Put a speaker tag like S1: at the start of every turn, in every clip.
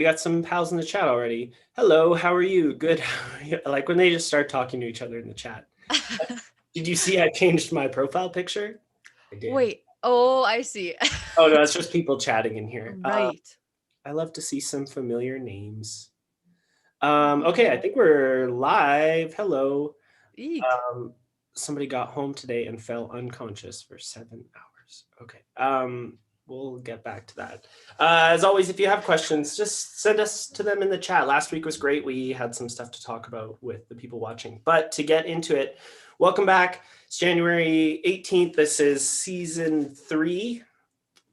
S1: We got some pals in the chat already. Hello, how are you? Good. I like when they just start talking to each other in the chat. Did you see I changed my profile picture? I did.
S2: Wait. Oh, I see.
S1: Oh no, it's just people chatting in here.
S2: Right.
S1: I love to see some familiar names. Okay, I
S2: Oh,
S1: think we're live. Hello.
S2: eek.
S1: Um, Somebody got home today and fell unconscious for 7 hours. Okay. We'll get back to that. As always, if you have questions, just send us to them in the chat. Last week was great. We had some stuff to talk about with the people watching. But to get into it, welcome back. It's January 18th. This is season 3,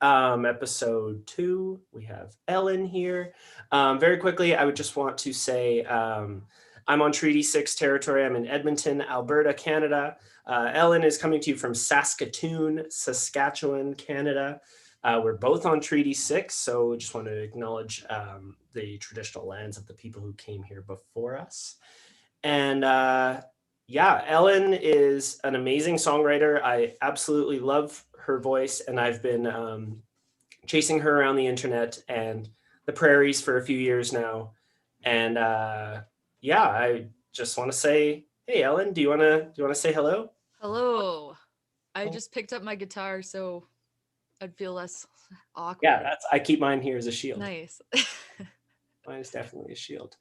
S1: episode 2. We have Ellen here. Very quickly, I would just want to say I'm on Treaty 6 territory. I'm in Edmonton, Alberta, Canada. Ellen is coming to you from Saskatoon, Saskatchewan, Canada. We're both on Treaty 6, so just want to acknowledge the traditional lands of the people who came here before us. And yeah, Ellen is an amazing songwriter. I absolutely love her voice, and I've been chasing her around the internet and the prairies for a few years now. And yeah, I just want to say, hey, Ellen, do you wanna say hello?
S2: Hello. I
S1: Oh,
S2: just picked up my guitar so I'd feel less
S1: yeah,
S2: awkward.
S1: I keep mine here as a shield.
S2: Nice.
S1: Mine is definitely a shield.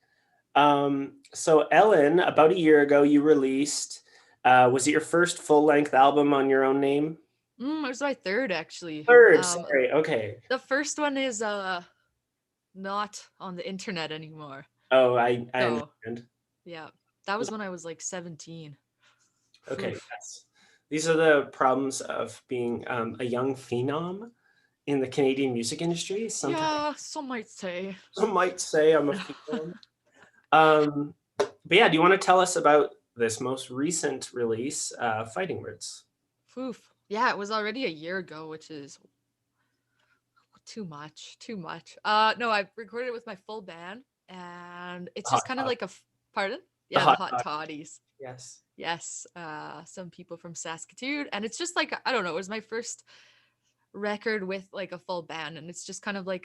S1: So Ellen, about a year ago, you released. Was it your first full length album on your own name?
S2: It was my third actually.
S1: Third, sorry. Okay.
S2: The first one is not on the internet anymore.
S1: Oh, I
S2: So,
S1: understand.
S2: yeah. That was when I was like 17.
S1: Okay,
S2: Oof.
S1: yes. These are the problems of being a young phenom in the Canadian music industry. Sometimes
S2: Yeah, some might say.
S1: some might say I'm a phenom. But yeah, do you want to tell us about this most recent release, Fighting Words?
S2: Oof. Yeah, it was already a year ago, which is too much. Too much. No, I recorded it with my full band, and it's
S1: Hot
S2: just kind of
S1: Dog.
S2: like pardon?
S1: The
S2: Yeah, the
S1: Hot
S2: hot
S1: Dog.
S2: toddies.
S1: Yes.
S2: Yes, some people from Saskatoon, and it's just like I don't know. It was my first record with like a full band, and it's just kind of like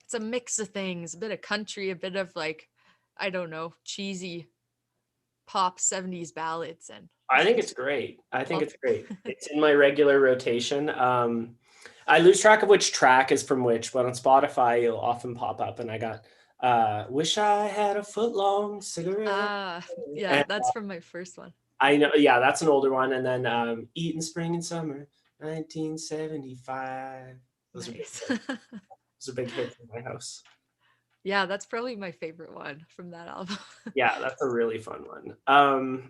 S2: it's a mix of things, a bit of country, a bit of like I don't know, cheesy pop 70s ballads, and
S1: I think it's great. I think
S2: well,
S1: it's great. It's in my regular rotation. I lose track of which track is from which, but on Spotify it'll often pop up, and I got "Wish I Had a Foot Long Cigarette,"
S2: yeah,
S1: and
S2: that's from my first one.
S1: I know, yeah, that's an older one, and then "Eating Spring and Summer," 1975. Those are big
S2: Nice.
S1: hits. Those are big hits in my house.
S2: Yeah, that's probably my favorite one from that album.
S1: Yeah, that's a really fun one.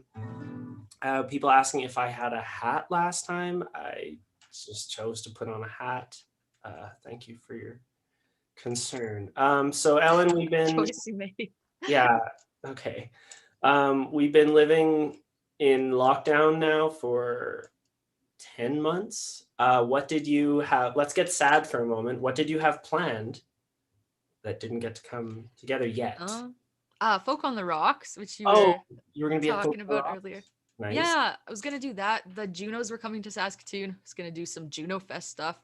S1: People asking if I had a hat last time. I just chose to put on a hat. Thank you for your concern. So Ellen, we've been,
S2: Choice you made.
S1: yeah, okay. We've been living in lockdown now for 10 months. What did you have? Let's get sad for a moment. What did you have planned that didn't get to come together yet?
S2: Uh, Folk on the Rocks, which you
S1: Oh,
S2: were
S1: you were going to be at Folk
S2: talking about earlier.
S1: Rocks? Nice,
S2: Yeah, I was gonna do that. The Junos were coming to Saskatoon. I was gonna do some Juno Fest stuff.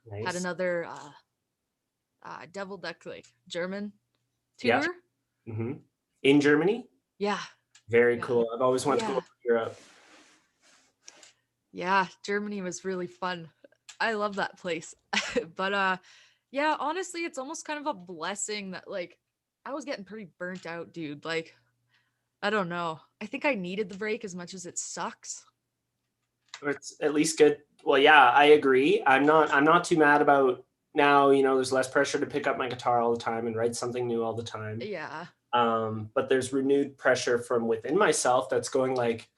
S2: Had
S1: nice.
S2: another Devil Duck like German
S1: Yeah.
S2: tour.
S1: In Germany?
S2: Yeah,
S1: Very
S2: yeah,
S1: cool. I've always wanted to go
S2: yeah,
S1: to Europe.
S2: yeah. Germany was really fun. I love that place. But yeah, honestly, it's almost kind of a blessing that like I was getting pretty burnt out, dude. Like, I don't know. I think I needed the break as much as it sucks.
S1: It's at least good. Well, yeah, I agree. I'm not too mad about now, there's less pressure to pick up my guitar all the time and write something new all the time.
S2: Yeah.
S1: But there's renewed pressure from within myself that's going like,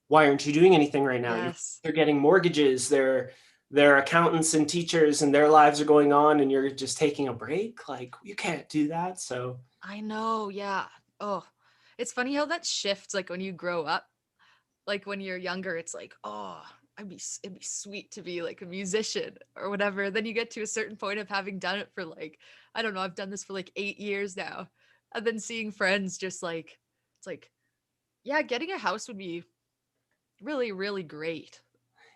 S1: why aren't you doing anything right now?
S2: Yes.
S1: They're getting mortgages, they're accountants and teachers and their lives are going on and you're just taking a break. Like you can't do that. So
S2: I know. Yeah. Oh, it's funny how that shifts like when you grow up. Like when you're younger, it's like, oh, it'd be sweet to be like a musician or whatever. Then you get to a certain point of having done it for like, I don't know, I've done this for like 8 years now. And then seeing friends just like, it's like, yeah, getting a house would be really, really great.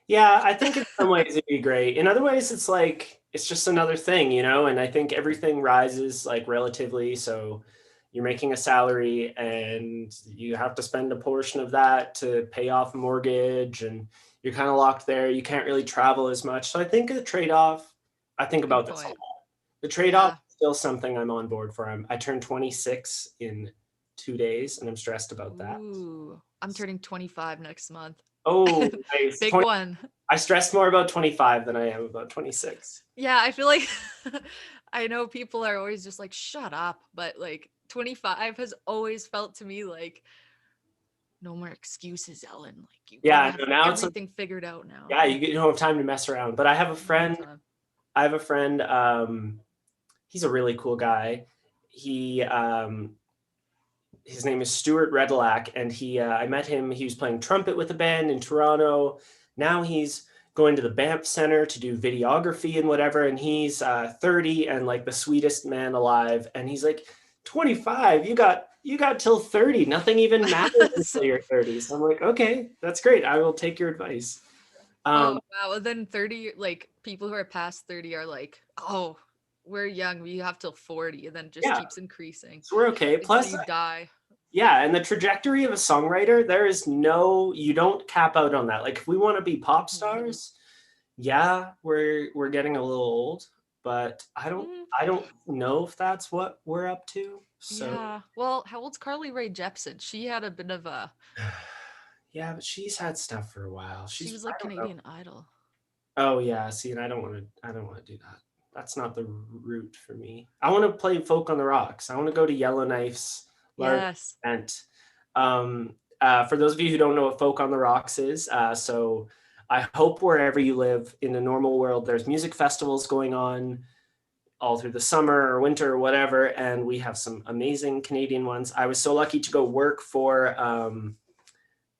S1: Yeah, I think in some ways it'd be great. In other ways, it's like it's just another thing, you know. And I think everything rises like relatively. So you're making a salary, and you have to spend a portion of that to pay off a mortgage, and you're kind of locked there. You can't really travel as much. So I think the trade-off. I think
S2: Good
S1: about this a
S2: point.
S1: lot. The trade-off
S2: Yeah.
S1: is still something I'm on board for. I turned 26 in 2 days, and I'm stressed about that.
S2: Ooh, I'm turning 25 next month.
S1: Oh, nice.
S2: Big one.
S1: I stress more about 25 than I am about 26.
S2: Yeah, I feel like I know people are always just like, shut up. But like 25 has always felt to me like, no more excuses, Ellen. Like, you
S1: Yeah,
S2: gotta
S1: I
S2: have
S1: know now it's like,
S2: everything figured out now.
S1: yeah, you don't have time to mess around. But I have a
S2: No
S1: friend.
S2: time.
S1: I have a friend. He's a really cool guy. He his name is Stuart Redlack, and I met him. He was playing trumpet with a band in Toronto. Now he's going to the Banff Center to do videography and whatever. And he's 30 and like the sweetest man alive. And he's like, 25. You got till 30. Nothing even matters until
S2: So,
S1: you're 30. So I'm like, okay, that's great. I will take your advice.
S2: oh,
S1: Um,
S2: wow. Well, then 30, like people who are past 30 are like, oh, we're young. We have till 40, and then it just
S1: yeah,
S2: keeps increasing
S1: so we're okay.
S2: until
S1: Plus,
S2: you die.
S1: yeah, and the trajectory of a songwriter, you don't cap out on that. Like if we want to be pop
S2: Mhm.
S1: stars, yeah, we're getting a little old, but
S2: Mm,
S1: I don't know if that's what we're up to. So
S2: yeah. Well, how old's Carly Rae Jepsen? She had a bit of a,
S1: yeah, but she's had stuff for a while.
S2: she was
S1: I
S2: like
S1: don't know.
S2: Canadian Idol.
S1: Oh yeah, see, and I don't want to do that. That's not the route for me. I want to play folk on the rocks. I want to go to Yellowknife's large
S2: Yes.
S1: event. For those of you who don't know what folk on the rocks is, so I hope wherever you live in the normal world, there's music festivals going on all through the summer or winter or whatever, and we have some amazing Canadian ones. I was so lucky to go work for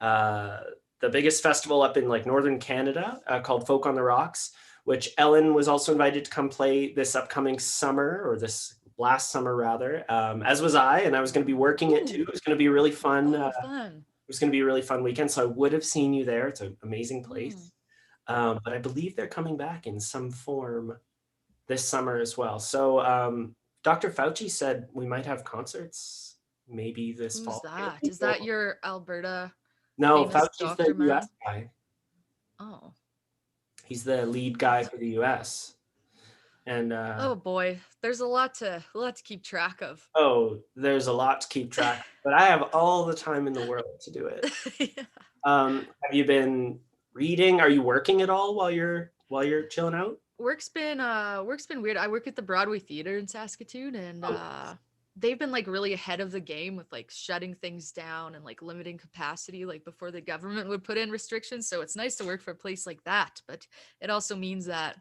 S1: uh, the biggest festival up in like northern Canada called Folk on the Rocks, which Ellen was also invited to come play this upcoming summer, or this last summer rather, as was I, and I was going to be working it too.
S2: Ooh.
S1: It was going to be really fun.
S2: Oh, fun.
S1: It was going to be a really fun weekend, so I would have seen you there. It's an amazing
S2: Mm.
S1: place. But I believe they're coming back in some form this summer as well. So Dr. Fauci said we might have concerts maybe this
S2: Who's
S1: fall.
S2: that? Is that your Alberta
S1: No,
S2: famous
S1: Fauci's the
S2: doctor
S1: US
S2: man?
S1: guy.
S2: Oh,
S1: He's the lead guy
S2: that's
S1: for the US. And
S2: oh boy. There's a lot to keep track of.
S1: oh, there's a lot to keep track of, but I have all the time in the world to do it.
S2: Yeah.
S1: Have you been reading? Are you working at all while you're chilling out?
S2: Work's been weird. I work at the Broadway Theater in Saskatoon, and
S1: Oh,
S2: they've been like really ahead of the game with like shutting things down and like limiting capacity like before the government would put in restrictions. So it's nice to work for a place like that, but it also means that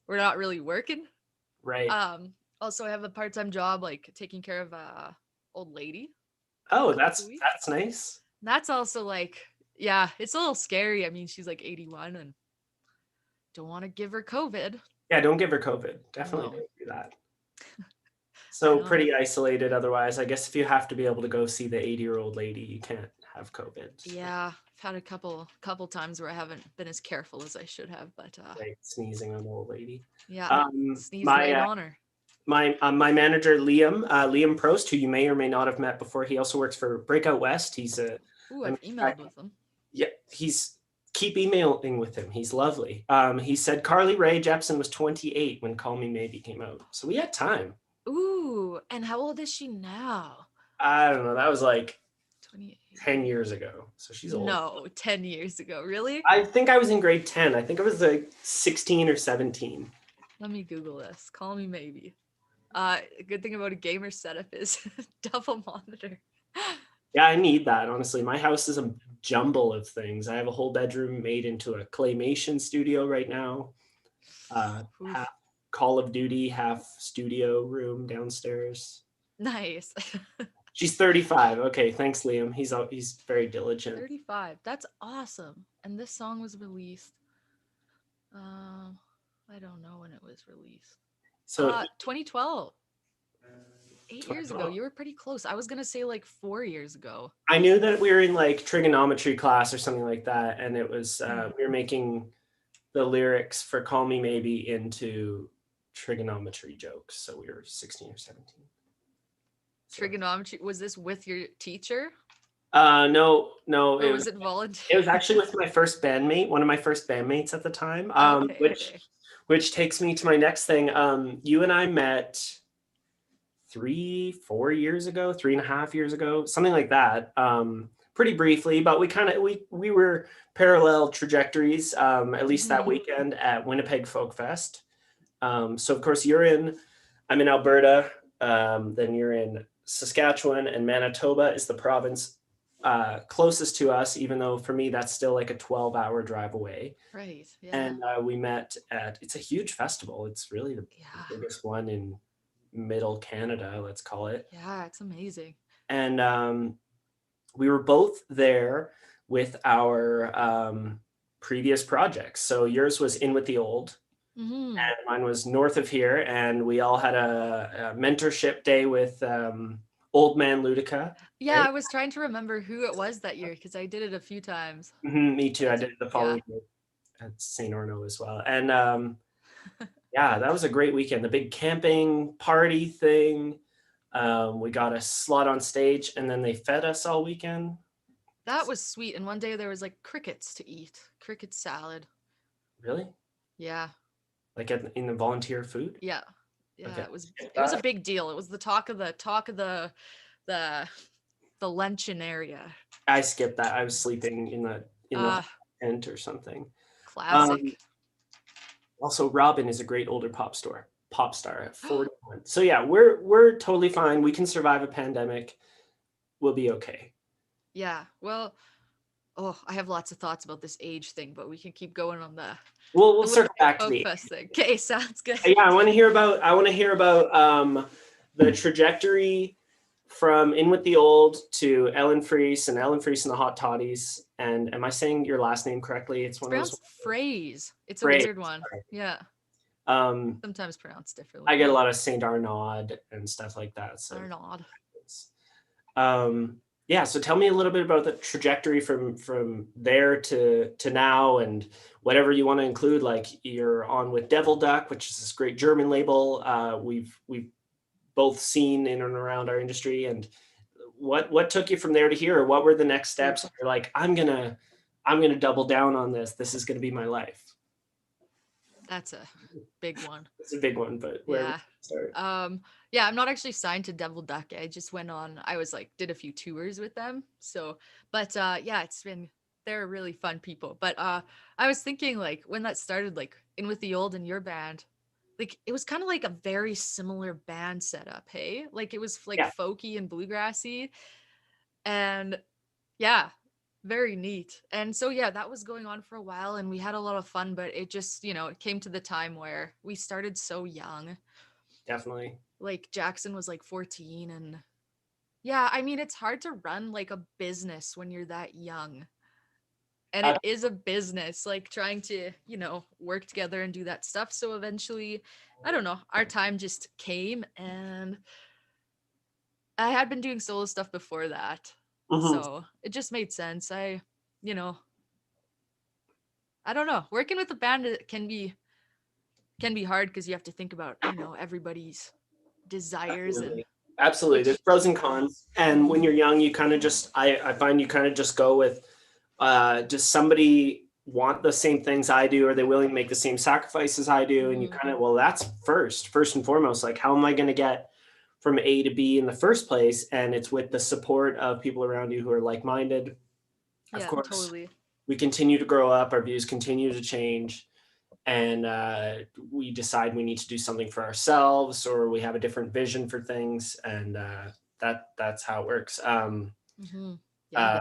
S2: we're not really working.
S1: right.
S2: Um Also I have a part-time job like taking care of a old lady
S1: Oh,
S2: once a week.
S1: that's nice.
S2: That's also like, yeah, it's a little scary. I mean, she's like 81 and don't want to give her COVID.
S1: Yeah, don't give her COVID. Definitely
S2: No,
S1: don't do that.
S2: I
S1: So
S2: know.
S1: pretty isolated otherwise. I guess if you have to be able to go see the 80-year-old lady, you can't have COVID. So,
S2: Yeah, I've had a couple times where I haven't been as careful as I should have, but
S1: right, sneezing on the old lady.
S2: yeah,
S1: Um,
S2: sneezed
S1: my
S2: right on her.
S1: my manager Liam Prost, who you may or may not have met before, he also works for Breakout West.
S2: Ooh,
S1: I
S2: I've
S1: met this guy.
S2: emailed with them.
S1: Yeah, he's keep emailing with him. He's lovely. He said Carly Rae Jepsen was 28 when Call Me Maybe came out, so we had time.
S2: Ooh, and how old is she now?
S1: I don't know. That was like 10
S2: 28.
S1: years ago, so she's old.
S2: No, 10 years ago. Really?
S1: I think I was in grade 10. I think I was like 16 or 17.
S2: Let me Google this. Call me maybe. A good thing about a gamer setup is double monitor.
S1: Yeah, I need that, honestly. My house is a jumble of things. I have a whole bedroom made into a claymation studio right now. Half
S2: Oof,
S1: Call of Duty, half studio room downstairs.
S2: nice.
S1: She's 35. Okay, thanks, Liam. He's very diligent.
S2: 35. That's awesome. And this song was released. Um, I don't know when it was released.
S1: So
S2: 2012. 8 years ago. You were pretty close. I was gonna say like 4 years ago.
S1: I knew that we were in like trigonometry class or something like that, and it was
S2: Hmm.
S1: we were making the lyrics for "Call Me Maybe" into trigonometry jokes. So we were 16 or 17. So
S2: Trigonometry. Was this with your teacher
S1: no,
S2: or
S1: it
S2: was
S1: was
S2: it
S1: it was
S2: volunteer?
S1: actually with my first bandmate, one of my first bandmates at the time.
S2: Okay,
S1: Which
S2: okay.
S1: which takes me to my next thing. You and I met 3 4 years ago, 3.5 years ago, something like that. Pretty briefly, but we were parallel trajectories, at least that
S2: Hmm.
S1: weekend at Winnipeg Folk Fest. So of course I'm in Alberta, then you're in Saskatchewan, and Manitoba is the province closest to us, even though for me that's still like a 12-hour drive away.
S2: Right. Yeah.
S1: And we met at, it's a huge festival. It's really the
S2: Yeah.
S1: biggest one in middle Canada, let's call it.
S2: Yeah. It's amazing.
S1: And we were both there with our previous projects. So yours was In with the Old,
S2: Hmm.
S1: and mine was north of here. And we all had a mentorship day with Old Man Ludica,
S2: Yeah,
S1: right?
S2: I was trying to remember who it was that year because I did it a few times.
S1: Me too. I
S2: That's
S1: did it the
S2: yeah.
S1: following year at St.Arnaud as well. And yeah, that was a great weekend. The big camping party thing. We got a slot on stage, and then they fed us all weekend.
S2: That was sweet. And one day there was like crickets to eat, cricket salad.
S1: Really?
S2: Yeah.
S1: Like in the volunteer food?
S2: Yeah. Yeah,
S1: Okay.
S2: it was a big deal. It was the talk of the the luncheon area.
S1: I skipped that. I was sleeping in the
S2: Uh
S1: tent or something. Um,
S2: Classic.
S1: Also, Robin is a great older pop star at 41. So yeah, we're totally fine. We can survive a pandemic. We'll be okay.
S2: Yeah. Well, oh, I have lots of thoughts about this age thing, but we can keep going on
S1: We'll
S2: the
S1: circle
S2: Winnipeg
S1: back to
S2: Folk
S1: the
S2: Fest thing. Okay, sounds good.
S1: yeah. I want to hear about the trajectory from In with the Old to Ellen Froese and Ellen Froese and the Hot Toddies. And am I saying your last name correctly? It's
S2: It's
S1: one of those
S2: pronounced phrase. It's a
S1: phrases.
S2: weird one. Yeah.
S1: Um,
S2: Sometimes pronounced
S1: I
S2: differently.
S1: get a lot of St.Arnaud and stuff like that. So
S2: Arnaud.
S1: um, yeah, so tell me a little bit about the trajectory from there to now, and whatever you want to include. Like you're on with Devil Duck, which is this great German label. We've both seen in and around our industry, and what took you from there to here? Or what were the next steps? You're like, I'm gonna double down on this. This is gonna be my life.
S2: That's a big one.
S1: It's a big one, but where do we
S2: Yeah.
S1: start?
S2: Yeah, I'm not actually signed to Devil Duck. I just went on, I was like, did a few tours with them. So, but yeah, they're really fun people. But I was thinking like when that started, like In with the Old and your band, like it was kind of like a very similar band setup. Hey, like it was like
S1: Yeah,
S2: folky and bluegrassy. And yeah, very neat. And so yeah, that was going on for a while and we had a lot of fun, but it just, it came to the time where we started so young.
S1: definitely.
S2: Like Jackson was like 14 and yeah, I mean it's hard to run like a business when you're that young. And
S1: Uh,
S2: it is a business like trying to, work together and do that stuff. So eventually, I don't know, our time just came and I had been doing solo stuff before that.
S1: mhm.
S2: So it just made sense. You know, I don't know. Working with a band can be hard because you have to think about, everybody's desires and
S1: Absolutely. Absolutely. There's
S2: which
S1: pros and
S2: yeah.
S1: cons. And when
S2: Mhm.
S1: you're young, you kind of just, I find you kind of just go with, does somebody want the same things I do? Are they willing to make the same sacrifices I do? And you
S2: Mhm.
S1: kind of, well, that's first and foremost, like, how am I going to get from A to B in the first place? And it's with the support of people around you who are like-minded. Of
S2: Yeah,
S1: course,
S2: totally.
S1: we continue to grow up, our views continue to change, and we decide we need to do something for ourselves, or we have a different vision for things, and that's how it works.
S2: Mhm. Yeah.
S1: Uh,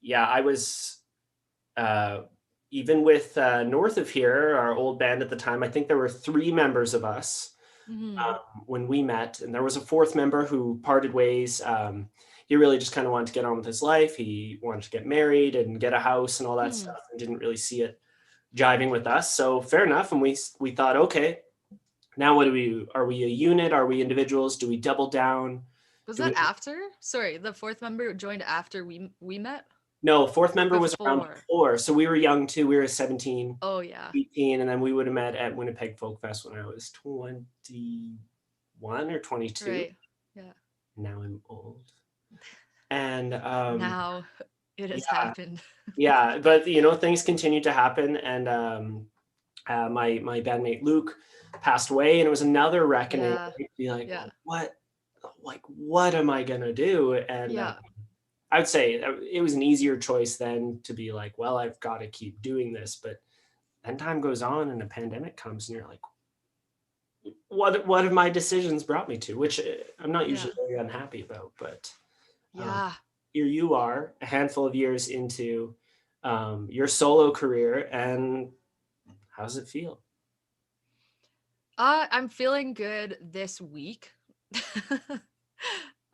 S1: yeah, I was uh, even with north of here, our old band at the time. I think there were three members of us
S2: Mhm.
S1: when we met, and there was a fourth member who parted ways. He really just kind of wanted to get on with his life. He wanted to get married and get a house and all that
S2: Mhm.
S1: stuff, and didn't really see it jiving with us. So fair enough. And we thought, okay, Now what are we a unit? Are we individuals? Do we double down?
S2: Was
S1: Do
S2: that
S1: we
S2: after? Sorry, the fourth member joined after we met?
S1: No, fourth member was around
S2: Before.
S1: before. So we were young too. We were 17,
S2: Oh yeah.
S1: 18, and then we would have met at Winnipeg Folk Fest when I was 21 or 22.
S2: Right. Yeah.
S1: Now I'm old. And
S2: Now it has
S1: yeah,
S2: happened.
S1: yeah, but you know, things continue to happen, and my bandmate Luke passed away, and it was another reckoning.
S2: Yeah.
S1: I'd be like,
S2: Yeah.
S1: what am I gonna do? And
S2: Yeah.
S1: I would say it was an easier choice then to be like, well, I've got to keep doing this. But then time goes on and a pandemic comes and you're like, what have my decisions brought me to? Which I'm not
S2: Yeah.
S1: usually very unhappy about. But
S2: Yeah.
S1: here you are, a handful of years into your solo career. And how does it feel?
S2: I'm feeling good this week.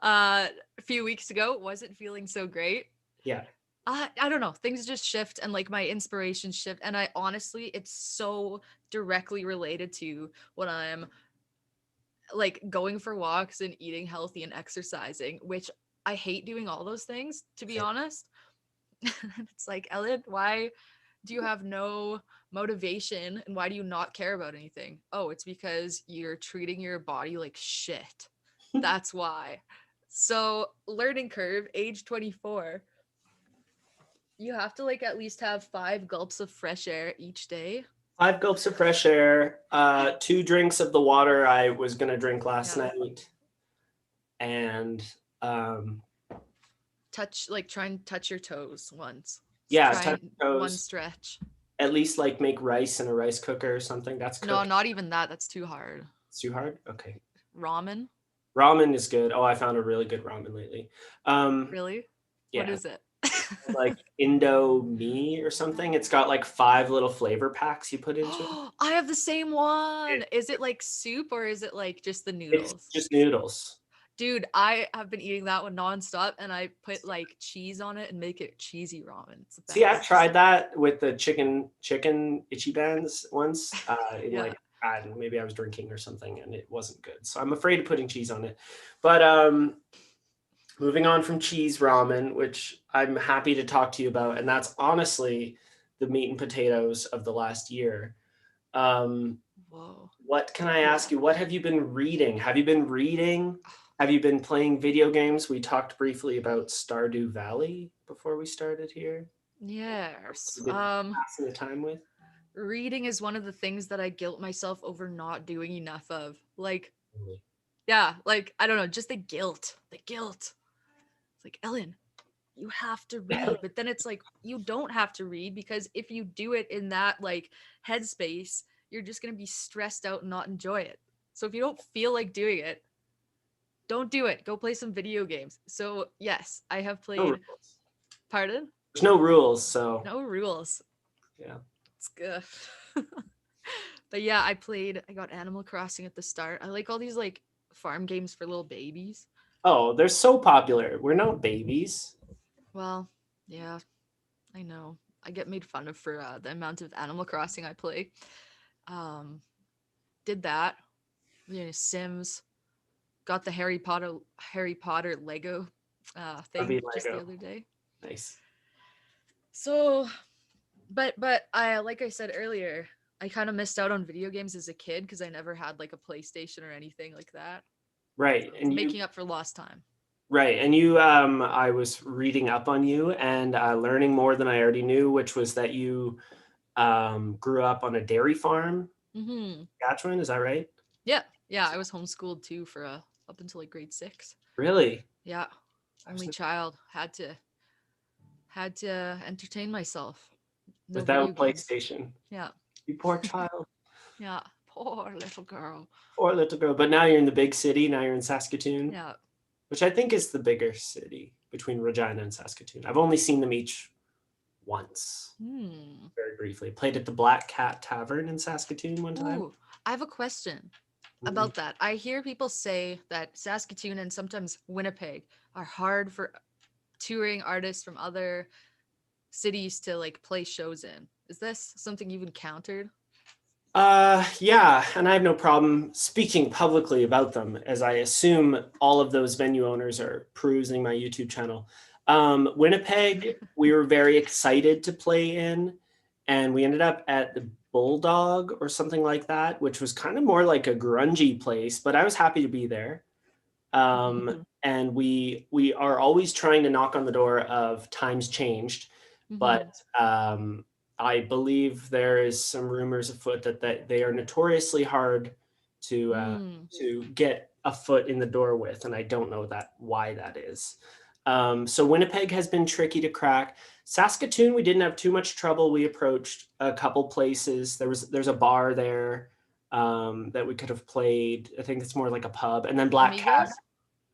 S2: A few weeks ago wasn't feeling so great.
S1: Yeah.
S2: I don't know, things just shift and like my inspiration shift, and I honestly it's so directly related to when I'm like going for walks and eating healthy and exercising, which I hate doing all those things, to be honest. It's like, Ellen, why do you have no motivation and why do you not care about anything? Oh, it's because you're treating your body like shit. That's why. So, learning curve, age 24, you have to like at least have 5 gulps of fresh air each day.
S1: 5 gulps of fresh air, 2 drinks of the water I was going to drink last
S2: Yeah.
S1: night. And um,
S2: Try and touch your toes once.
S1: yeah,
S2: Try
S1: touch
S2: and one
S1: toes.
S2: stretch.
S1: At least like make rice in a rice cooker or something. That's
S2: No,
S1: cooked.
S2: not even that. That's too hard.
S1: It's too hard. Okay.
S2: Ramen?
S1: Ramen is good. Oh, I found a really good ramen lately.
S2: Really? What
S1: Yeah,
S2: is it?
S1: like Indo Me or something. It's got like 5 little flavor packs you put into it.
S2: Oh, I have the same one.
S1: It-
S2: Is it like soup or is it like just the
S1: It's
S2: noodles?
S1: just noodles.
S2: Dude, I have been eating that one nonstop and I put like cheese on it and make it cheesy ramen. It's the
S1: See, I've
S2: best.
S1: tried that with the chicken itchy bands once. In
S2: Yeah.
S1: like I don't know, maybe I was drinking or something and it wasn't good. So I'm afraid of putting cheese on it. But moving on from cheese ramen, which I'm happy to talk to you about, and that's honestly the meat and potatoes of the last year. Um,
S2: Whoa.
S1: what can I ask you? What have you been reading? Have you been reading? Have you been playing video games? We talked briefly about Stardew Valley before we started here.
S2: Yes.
S1: You've been passing the time with?
S2: Reading is one of the things that I guilt myself over not doing enough of. Like,
S1: Really?
S2: yeah, like I don't know, just the guilt. The guilt. It's like, Ellen, you have to read, but then it's like you don't have to read because if you do it in that like headspace, you're just going to be stressed out and not enjoy it. So if you don't feel like doing it, don't do it. Go play some video games. So yes, I have
S1: No
S2: played.
S1: rules.
S2: Pardon?
S1: There's no rules, so
S2: No rules.
S1: yeah.
S2: It's good. But yeah, I got Animal Crossing at the start. I like all these like farm games for little babies.
S1: Oh, they're so popular. We're not babies.
S2: Well, yeah, I know. I get made fun of for the amount of Animal Crossing I play. Um, did that. You know, Sims. Got the Harry Potter Lego
S1: Barbie
S2: thing just the
S1: Lego.
S2: other day.
S1: Nice.
S2: So, but I like I said earlier, I kind of missed out on video games as a kid because I never had like a PlayStation or anything like that.
S1: Right.
S2: So it's
S1: And you
S2: making up for lost time.
S1: right. And you I was reading up on you and learning more than I already knew, which was that you grew up on a dairy farm,
S2: Mm-hmm.
S1: Saskatchewan, is that right?
S2: Yeah, yeah. I was homeschooled too for up until like grade 6.
S1: Really?
S2: Yeah,
S1: I
S2: only
S1: was
S2: child had to entertain myself. No video
S1: without
S2: games.
S1: PlayStation.
S2: Yeah,
S1: You poor child.
S2: yeah. Poor little girl.
S1: Poor little girl. But now you're in the big city. Now you're in Saskatoon,
S2: Yeah.
S1: which I think is the bigger city between Regina and Saskatoon. I've only seen them each once,
S2: Hmm.
S1: very briefly. Played at the Black Cat Tavern in Saskatoon one time.
S2: Ooh, I have a question
S1: Mm.
S2: about that. I hear people say that Saskatoon and sometimes Winnipeg are hard for touring artists from other cities to like play shows in. Is this something you've encountered?
S1: Yeah, and I have no problem speaking publicly about them, as I assume all of those venue owners are perusing my YouTube channel. Winnipeg, we were very excited to play in, and we ended up at the Bulldog or something like that, which was kind of more like a grungy place, but I was happy to be there. And we are always trying to knock on the door of times changed, but
S2: Mhm.
S1: I believe there is some rumors afoot that they are notoriously hard
S2: Mm.
S1: to get a foot in the door with, and I don't know that why that is. So Winnipeg has been tricky to crack. Saskatoon, we didn't have too much trouble. We approached a couple places. There's a bar there that we could have played. I think it's more like a pub, and then Black Cat.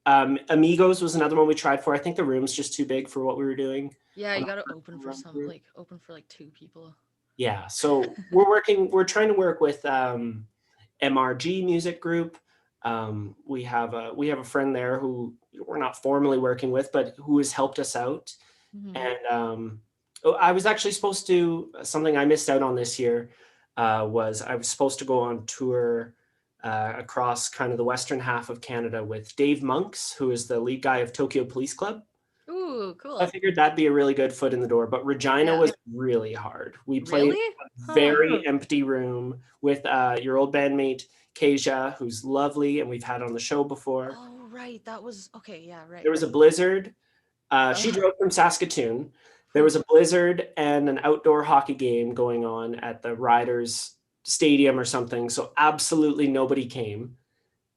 S2: Amigos?
S1: Amigos was another one we tried for. I think the room's just too big for what we were doing.
S2: Yeah,
S1: I'm
S2: you
S1: not
S2: gotta
S1: sure if
S2: open
S1: we
S2: for
S1: run
S2: some
S1: through.
S2: open for like two people.
S1: Yeah, so we're trying to work with MRG Music Group. We have a friend there who we're not formally working with, but who has helped us out.
S2: Mhm.
S1: And I was actually supposed to something I missed out on this year was I was supposed to go on tour across kind of the western half of Canada with Dave Monks, who is the lead guy of Tokyo Police Club.
S2: Ooh,
S1: I
S2: cool.
S1: figured that'd be a really good foot in the door, but Regina
S2: Yeah.
S1: was really hard. We played
S2: Really?
S1: a
S2: Huh.
S1: very empty room with your old bandmate Kasia, who's lovely, and we've had on the show before.
S2: Oh, right. That was okay. Yeah,
S1: There
S2: right.
S1: was a blizzard. She
S2: Ugh.
S1: drove from Saskatoon. There was a blizzard and an outdoor hockey game going on at the Riders Stadium or something. So absolutely nobody came,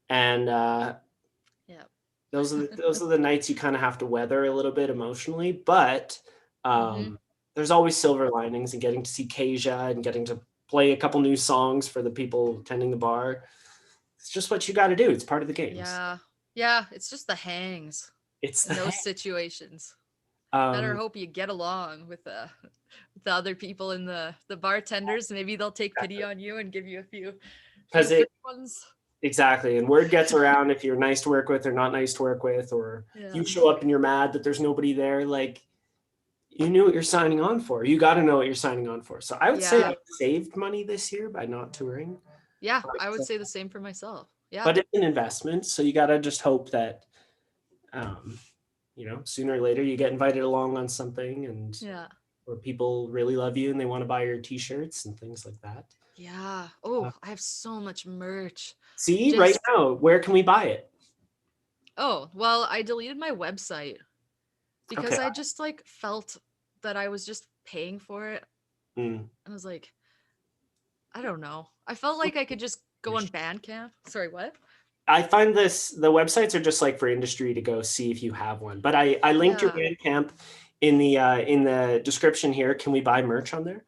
S1: and
S2: Yeah.
S1: those are the nights you kind of have to weather a little bit emotionally. But
S2: Mhm.
S1: there's always silver linings, and getting to see Kasia and getting to play a couple new songs for the people attending the bar. It's just what you got to do. It's part of the games.
S2: Yeah. Yeah, it's just the hangs
S1: It's
S2: in
S1: the
S2: those situations. Better
S1: um,
S2: hope you get along with the other people in the bartenders. Maybe they'll take pity on you and give you a few
S1: because
S2: free
S1: it
S2: ones.
S1: exactly, and word gets around if you're nice to work with or not nice to work with, or
S2: Yeah.
S1: you show up and you're mad that there's nobody there. Like you knew what you're signing on for. You got to know what you're signing on for. So I would say I
S2: Yeah.
S1: saved money this year by not touring.
S2: Yeah, I would say the same for myself. Yeah.
S1: But it's an investment, so you got to just hope that um, sooner or later you get invited along on something, and
S2: Yeah.
S1: or people really love you and they want to buy your t-shirts and things like that.
S2: Yeah. Oh,
S1: uh,
S2: I have so much merch.
S1: See right
S2: Just
S1: now, where can we buy it?
S2: oh, well, I deleted my website
S1: Okay.
S2: because I just like felt that I was just paying for it.
S1: Mm.
S2: I was like, I don't know. I felt like I could just go on Bandcamp. Sorry, what?
S1: I find the websites are just like for industry to go see if you have one, but I linked your
S2: Yeah.
S1: Bandcamp in the description here. Can we buy merch on there?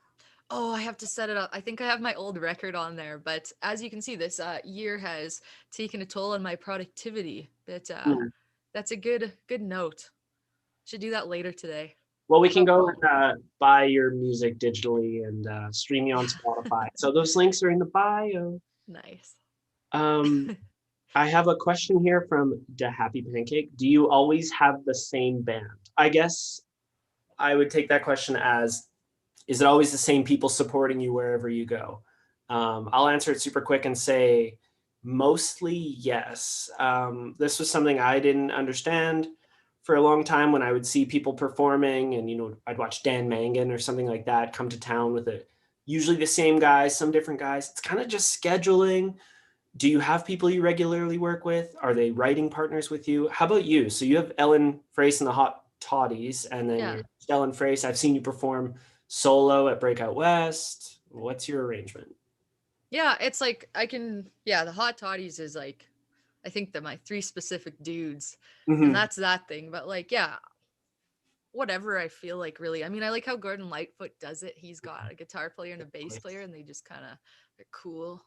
S2: Oh, I have to set it up. I think I have my old record on there, but as you can see, this year has taken a toll on my productivity. But
S1: Mm.
S2: that's a good note. Should do that later today.
S1: Well, we can
S2: Oh,
S1: go
S2: cool.
S1: and buy your music digitally and stream you on
S2: Yeah.
S1: Spotify. So those links are in the bio.
S2: Nice.
S1: um, I have a question here from Da Happy Pancake. Do you always have the same band? I guess I would take that question as, is it always the same people supporting you wherever you go? I'll answer it super quick and say mostly yes. This was something I didn't understand for a long time when I would see people performing, and I'd watch Dan Mangan or something like that come to town with it. Usually the same guys, some different guys. It's kind of just scheduling. Do you have people you regularly work with? Are they writing partners with you? How about you? So you have Ellen Froese and the Hot Toddies, and then
S2: Yeah.
S1: you're Ellen Froese. I've seen you perform solo at Breakout West. What's your arrangement?
S2: Yeah, it's like I can yeah, the hot toddies is like I think that my three specific dudes and
S1: Mm-hmm.
S2: that's that thing. But like, yeah, whatever I feel like really. I mean, I like how Gordon Lightfoot does it. He's got a guitar player and a bass player and they just kind of are cool.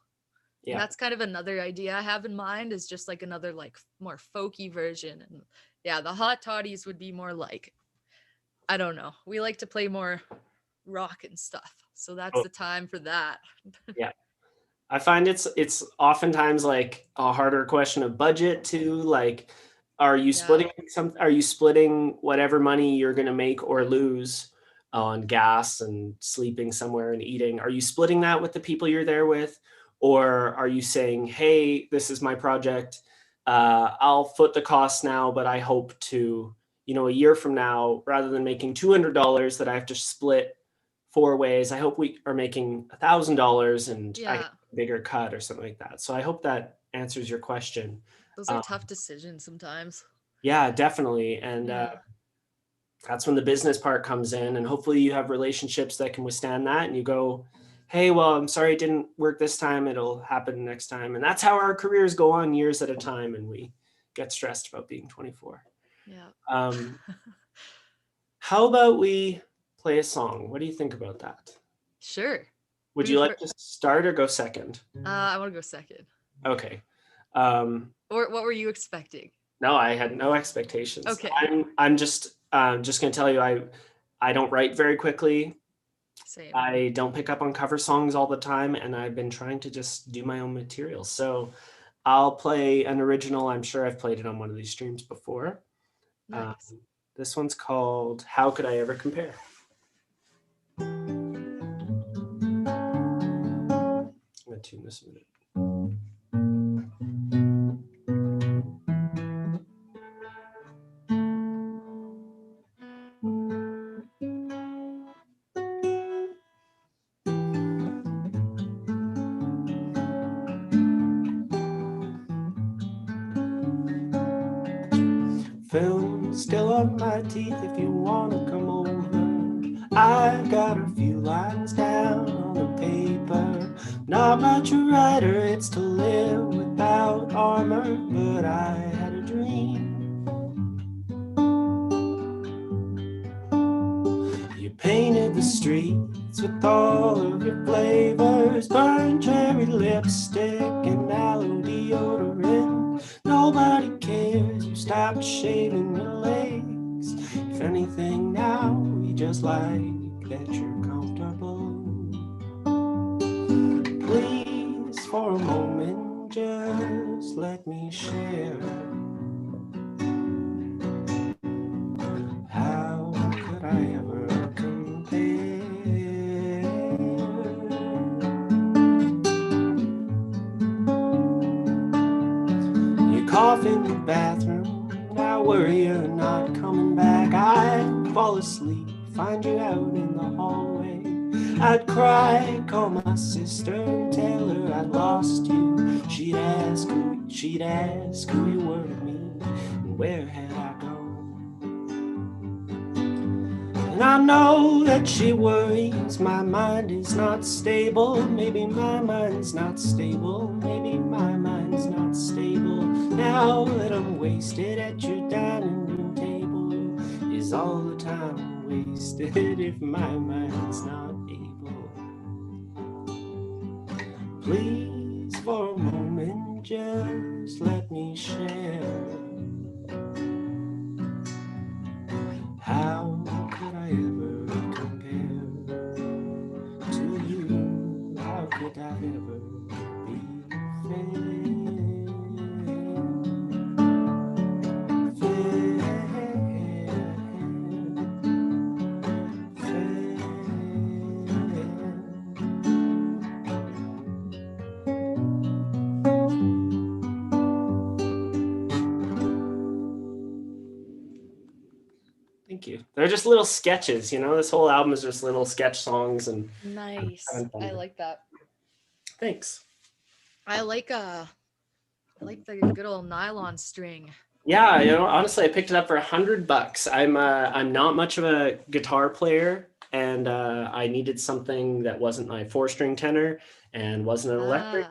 S2: And
S1: Yeah.
S2: that's kind of another idea I have in mind is just like another like more folky version. And yeah, the hot toddies would be more like I don't know. We like to play more rock and stuff. So that's
S1: Oh,
S2: the time for that.
S1: yeah. I find it's oftentimes like a harder question of budget too. Like,
S2: Yeah.
S1: are you splitting whatever money you're gonna make or lose? on gas and sleeping somewhere and eating, are you splitting that with the people you're there with? Or are you saying, hey, this is my project. I'll foot the cost now, but I hope to, a year from now, rather than making $200 that I have to split 4 ways, I hope we are making $1,000 and I get
S2: Yeah.
S1: a bigger cut or something like that. So I hope that answers your question.
S2: Those are tough decisions sometimes.
S1: Yeah, definitely. And
S2: Yeah.
S1: that's when the business part comes in, and hopefully you have relationships that can withstand that, and you go, hey, well, I'm sorry it didn't work this time, it'll happen next time. And that's how our careers go on years at a time, and we get stressed about being 24.
S2: Yeah.
S1: How about we play a song? What do you think about that?
S2: Sure.
S1: Would you like to start or go second?
S2: I want to go second.
S1: Okay.
S2: Or what were you expecting?
S1: No, I had no expectations.
S2: Okay.
S1: I'm just going to tell you, I don't write very quickly.
S2: Same.
S1: I don't pick up on cover songs all the time, and I've been trying to just do my own material. So I'll play an original. I'm sure I've played it on one of these streams before.
S2: Nice.
S1: This one's called How Could I Ever Compare? I'm going to tune this a minute. Film still on my teeth if you want to come over. I've got a few lines down on the paper. Not much a writer, it's to live without armor. But I had a dream. You painted the streets with all of your flavors. Burnt cherry lipstick and aloe deodorant. Nobody cares, you stopped shaving your legs. If anything now, we just like that you're comfortable. Please, for a moment, just let me share. How could I ever compare? You cough in the bathroom, I worry you're not coming back. I'd fall asleep, find you out in the hallway. I'd cry, call my sister, tell her I'd lost you. She'd ask who you were to me, and where had I gone? And I know that she worries, my mind is not stable. Maybe my mind's not stable, maybe my mind's not stable. Now that I'm wasted at your dining room table, is all the time wasted if my mind's not able? Please, for a moment, just let me share. How could I ever compare to you? How could I ever be fair? Thank you. They're just little sketches, this whole album is just little sketch songs. And
S2: Nice. I like that.
S1: Thanks.
S2: I like the good old nylon string.
S1: Yeah, honestly, I picked it up for $100. I'm not much of a guitar player, and I needed something that wasn't my 4-string tenor and wasn't an electric,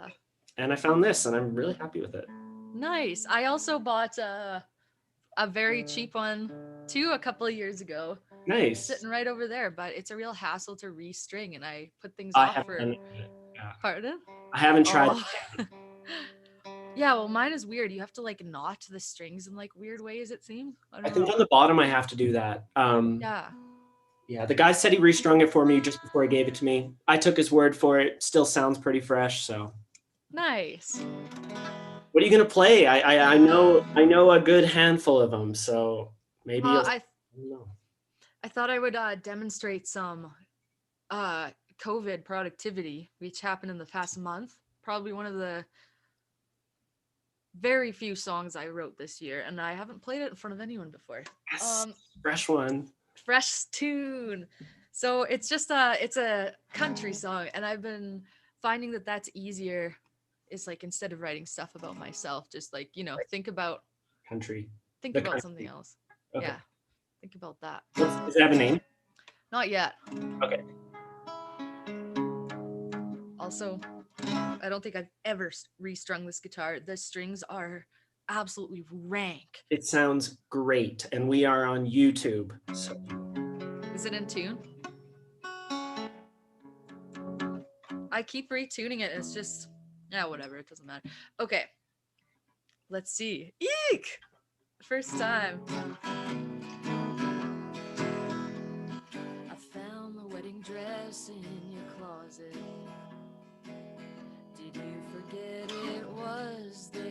S1: and I found this, and I'm really happy with it.
S2: Nice. I also bought a very cheap one too a couple of years ago.
S1: Nice.
S2: Sitting right over there, but it's a real hassle to restring, and I put things off for. Pardon?
S1: I haven't tried.
S2: Yeah, well, mine is weird. You have to knot the strings in weird ways, it seems.
S1: I think on the bottom I have to do that. Yeah, the guy said he restrung it for me just before he gave it to me. I took his word for it. Still sounds pretty fresh, so.
S2: Nice.
S1: What are you gonna play? I know a good handful of them, so maybe.
S2: I I thought I would demonstrate some COVID productivity, which happened in the past month. Probably one of the very few songs I wrote this year, and I haven't played it in front of anyone before.
S1: Yes, fresh one.
S2: Fresh tune. So it's just it's a country song, and I've been finding that that's easier. Is like instead of writing stuff about myself, just like think about
S1: Country.
S2: something else.
S1: Okay.
S2: Yeah, think about that.
S1: Does it have a name?
S2: Not yet.
S1: Okay.
S2: Also, I don't think I've ever restrung this guitar. The strings are absolutely rank.
S1: It sounds great, and we are on YouTube. So.
S2: Is it in tune? I keep retuning it. It's just, yeah, whatever. It doesn't matter. Okay. Let's see. Eek! First time. I found the wedding dress in your closet. Did you forget it was there?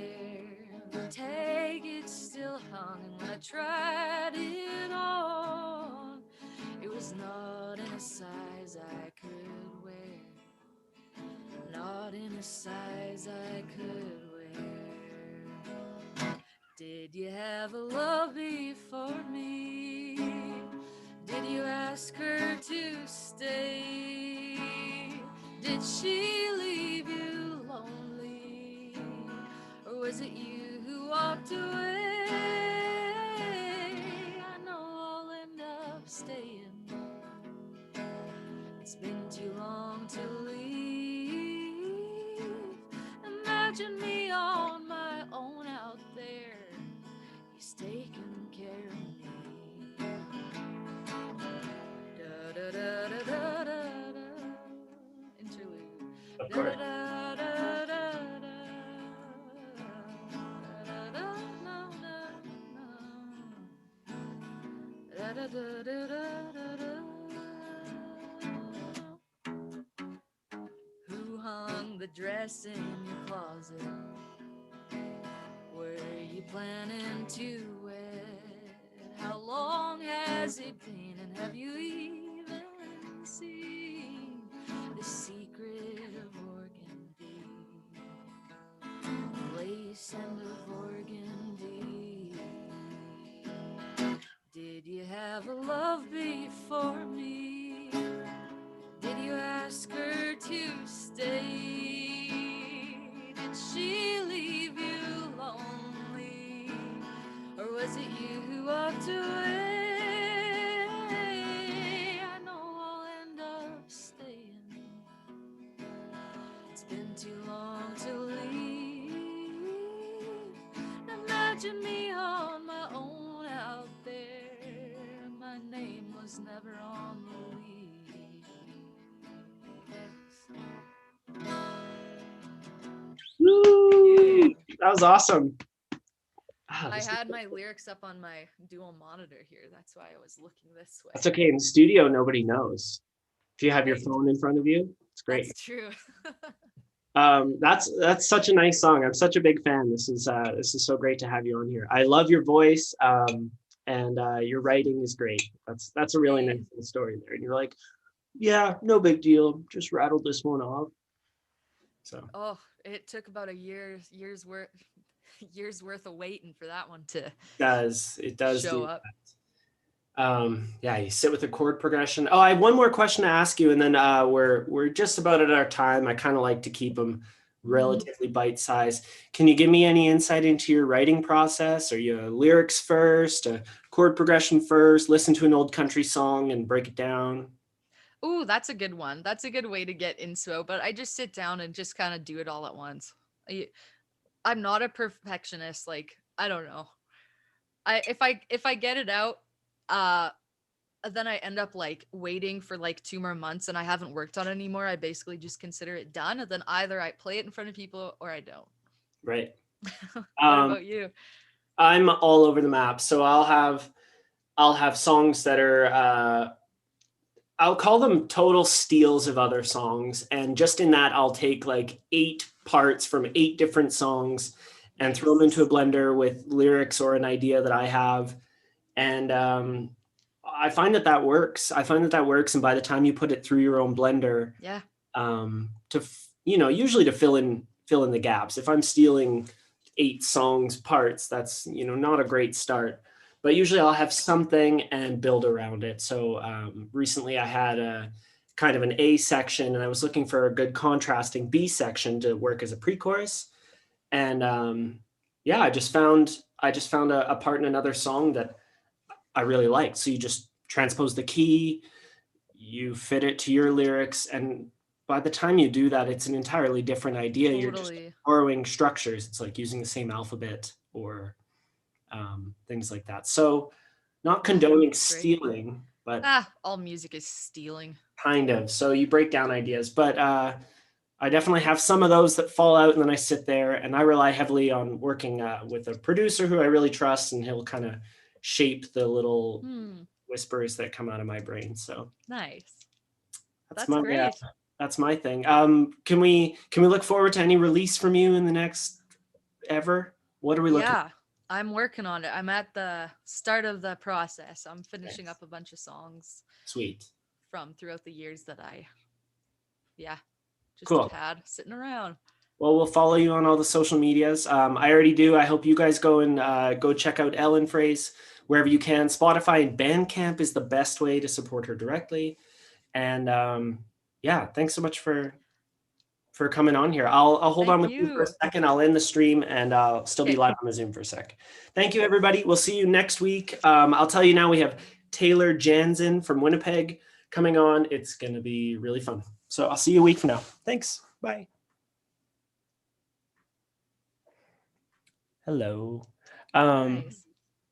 S2: The tag, it still hung, and when I tried it on, it was not in a size I could wear. Not in a size I could wear. Did you have a love before me? Did you ask her to stay? Did she leave you lonely? Or was it you who walked away? I know I'll end up staying. It's been too long to leave. Imagine me on my own out there. He's taking care of me. Da da da da da da da. Interlude.
S1: Of course.
S2: Da da da da da. Da da da da da da. Who hung the dress in your closet? Were you planning to wear it? How long has it been? And have you even seen the secret of organdy? Lace and of organdy. Did you have a love before me? Did you ask her to stay? Did she leave you lonely? Or was it you who walked away? I know I'll end up staying. It's been too long to leave. Imagine me on my own out there. My name was never on the leaf.
S1: Woo! That was awesome.
S2: I had my lyrics up on my dual monitor here. That's why I was looking this way.
S1: That's okay. In the studio, nobody knows. If you have your phone in front of you, it's great.
S2: That's true.
S1: That's such a nice song. I'm such a big fan. This is so great to have you on here. I love your voice, and your writing is great. That's a really nice little story there. And you're like, yeah, no big deal. Just rattled this one off. So.
S2: Oh, it took about a year's worth of waiting for that one to
S1: It does
S2: show up.
S1: Yeah, you sit with a chord progression. Oh, I have one more question to ask you, and then we're just about at our time. I kind of like to keep them relatively bite-sized. Can you give me any insight into your writing process? Are you a lyrics first, a chord progression first, listen to an old country song and break it down?
S2: Ooh, that's a good one. That's a good way to get inspo, but I just sit down and just kind of do it all at once. I'm not a perfectionist. Like, I don't know. If I get it out, then I end up like waiting for like 2 more months and I haven't worked on it anymore. I basically just consider it done. And then either I play it in front of people or I don't.
S1: Right.
S2: What about you?
S1: I'm all over the map. So I'll have songs that are, I'll call them total steals of other songs. And just in that, I'll take like 8 parts from 8 different songs and throw them into a blender with lyrics or an idea that I have. And I find that works. I find that works. And by the time you put it through your own blender,
S2: Yeah.
S1: usually to fill in the gaps. If I'm stealing 8 songs parts, that's, not a great start. But usually I'll have something and build around it. So recently I had a kind of an A section, and I was looking for a good contrasting B section to work as a pre-chorus. And I just found a part in another song that I really liked. So you just transpose the key, you fit it to your lyrics, and by the time you do that, it's an entirely different idea. You're just
S2: Totally.
S1: borrowing structures. It's like using the same alphabet or things like that. So not condoning
S2: Great.
S1: stealing, but
S2: All music is stealing.
S1: kind of. So you break down ideas, but I definitely have some of those that fall out, and then I sit there and I rely heavily on working with a producer who I really trust, and he'll kind of shape the little whispers that come out of my brain. So
S2: Nice.
S1: that's
S2: great.
S1: That's my thing. Can we look forward to any release from you in the next ever? What are we looking?
S2: Yeah, I'm working on it. I'm at the start of the process. I'm finishing up a bunch of songs.
S1: Sweet.
S2: From throughout the years that I, just
S1: Cool.
S2: had sitting around.
S1: Well, we'll follow you on all the social medias. I already do. I hope you guys go and go check out Ellen Froese wherever you can. Spotify and Bandcamp is the best way to support her directly. And thanks so much for coming on here. I'll hold on with you for a second. I'll end the stream and I'll still be live on the Zoom for a sec. Thank you, everybody. We'll see you next week. I'll tell you now, we have Taylor Jansen from Winnipeg coming on. It's going to be really fun. So I'll see you a week from now. Thanks. Bye. Hello.
S2: Nice.